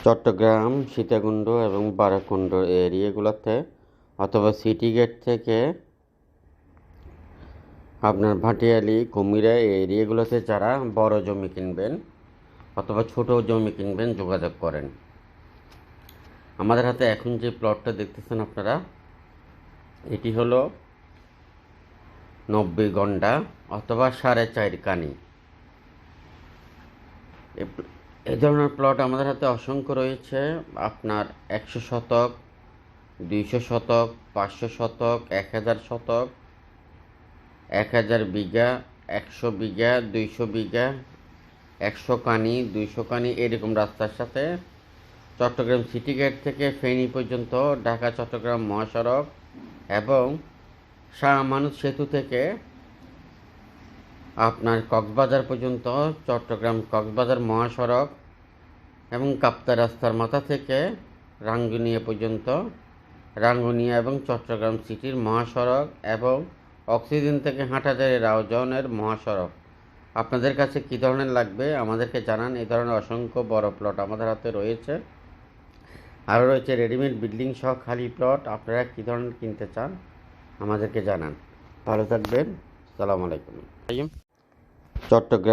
চট্টগ্রাম, সীতাকুণ্ড এবং বারাকুণ্ড এই এরিয়াগুলোতে অথবা সিটি গেট থেকে আপনার ভাটিয়ালি, কুমিরা এই এরিয়াগুলোতে যারা বড় জমি কিনবেন অথবা ছোট জমি কিনবেন যোগাযোগ করেন। আমাদের হাতে এখন যে প্লটটা দেখতেছেন আপনারা, এটি হলো 90 গন্ডা অথবা 4.5 কানি। এই ধরনের প্লট আমাদের হাতে অসংখ্য রয়েছে। আপনার 100 শতক, 200 শতক, 500 শতক, 1000 শতক, 1000 বিঘা, 100 বিঘা, 200 বিঘা, 100 কানি, 200 কানি, এরকম রাস্তার সাথে চট্টগ্রাম সিটি গেট থেকে ফেনী পর্যন্ত ঢাকা চট্টগ্রাম মহাসড়ক এবং শাহ আমানত সেতু থেকে আপনার কক্সবাজার পর্যন্ত চট্টগ্রাম কক্সবাজার মহাসড়ক এবং কাপ্তা রাস্তার মাথা থেকে রাঙ্গুনিয়া পর্যন্ত রাঙ্গুনিয়া এবং চট্টগ্রাম সিটির মহাসড়ক এবং অক্সিজেন থেকে হাটহাজারী রাউজানের মহাসড়ক। আপনাদের কাছে কী ধরনের লাগবে আমাদেরকে জানান। এই ধরনের অসংখ্য বড় প্লট আমাদের হাতে রয়েছে। আরও রয়েছে রেডিমেড বিল্ডিং সহ খালি প্লট। আপনারা কী ধরনের কিনতে চান আমাদেরকে জানান। ভালো থাকবেন। আসসালামু আলাইকুম। চট্টগ্রাম